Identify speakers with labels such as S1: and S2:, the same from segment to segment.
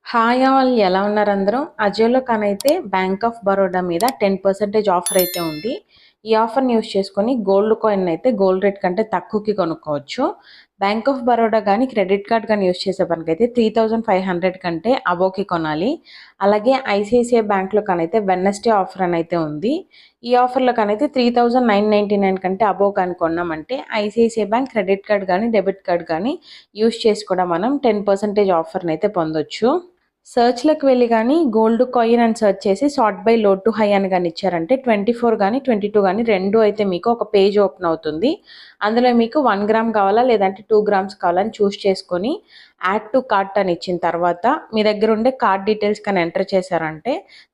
S1: Hi all ఎలా ఉన్నారు అందరూ? అజియోలో కానైతే బ్యాంక్ ఆఫ్ బరోడా మీద 10% ఆఫర్ అయితే ఉంది. ఈ ఆఫర్ని యూస్ చేసుకొని గోల్డ్ కాయిన్ అయితే గోల్డ్ రేట్ కంటే తక్కువకి కొనుక్కోవచ్చు. బ్యాంక్ ఆఫ్ బరోడా కానీ క్రెడిట్ కార్డ్ కానీ యూస్ చేసే పనికైతే 3500 కంటే అబోవ్కి కొనాలి. అలాగే ఐసిఐసిఐ బ్యాంక్లో కానైతే వెడ్నెస్డే ఆఫర్ అని అయితే ఉంది. ఈ ఆఫర్లో కానైతే 3999 కంటే అబోవ్ కానీ కొన్నామంటే ఐసిఐసిఐ బ్యాంక్ క్రెడిట్ కార్డ్ కానీ డెబిట్ కార్డ్ కానీ యూస్ చేసి కూడా మనం 10% ఆఫర్ని అయితే పొందొచ్చు. సెర్చ్‌లోకి వెళ్ళి గానీ గోల్డ్ కాయిన్ అని సెర్చ్ చేసి సార్ట్ బై లో టు హై అని గాని ఇచ్చారంటే 24 గానీ, 22 గానీ 2 అయితే మీకు ఒక పేజ్ ఓపెన్ అవుతుంది. అందులో మీకు 1 గ్రామ్ కావాలా లేదంటే 2 గ్రామ్స్ కావాలా అని చూస్ చేసుకొని యాడ్ టు కార్ట్ అని ఇచ్చిన తర్వాత మీ దగ్గర ఉండే కార్డ్ డీటెయిల్స్ కానీ ఎంటర్ చేశారంటే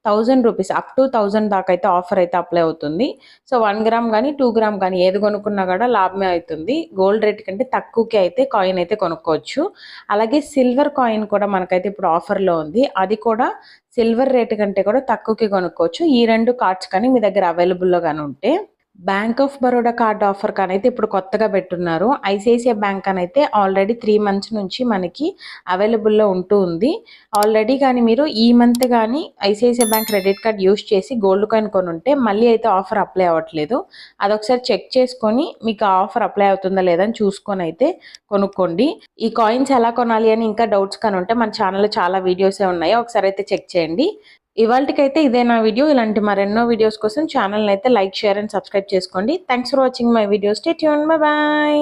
S1: ₹1000 అప్ టు 1000 దాకా అయితే ఆఫర్ అయితే అప్లై అవుతుంది. సో 1 గ్రామ్ గానీ, 2 గ్రామ్ గానీ ఏది కొనుక్కున్నా కూడా లాభమే అవుతుంది. గోల్డ్ రేట్ కంటే తక్కువకి అయితే కాయిన్ అయితే కొనుక్కోవచ్చు. అలాగే సిల్వర్ కాయిన్ కూడా మనకైతే ఇప్పుడు ఆఫర్‌లో ఉంది. అది కూడా సిల్వర్ రేట్ కంటే కూడా తక్కువకి కొనుక్కోవచ్చు. ఈ 2 కార్డ్స్ కానీ మీ దగ్గర అవైలబుల్‌లో గాని ఉంటే. Bank of Baroda card offer కానైతే ఇప్పుడు కొత్తగా పెట్టున్నారు. ఐసిఐసిఐ బ్యాంక్ అనైతే ఆల్రెడీ 3 మంత్స్ నుంచి మనకి అవైలబుల్‌లో ఉంటూ ఉంది. ఆల్రెడీ కానీ మీరు ఈ మంత్ కానీ ICICI bank credit card use చేసి గోల్డ్ కాయిన్ కొనుంటే మళ్ళీ అయితే ఆఫర్ అప్లై అవ్వట్లేదు. అదొకసారి చెక్ చేసుకొని మీకు ఆ ఆఫర్ అప్లై అవుతుందా లేదా అని చూసుకొని అయితే కొనుక్కోండి. ఈ కాయిన్స్ ఎలా కొనాలి అని ఇంకా డౌట్స్ కానీ ఉంటే మన ఛానల్‌లో చాలా వీడియోసే ఉన్నాయి. ఒకసారి అయితే చెక్ చేయండి. ఇవాల్టికైతే ఇదే నా వీడియో. ఇలాంటి మరెన్నో వీడియోస్ కోసం ఛానల్‌ని అయితే లైక్, షేర్ అండ్ సబ్స్క్రైబ్ చేసుకోండి. Thanks for watching my video. Stay tuned. By by.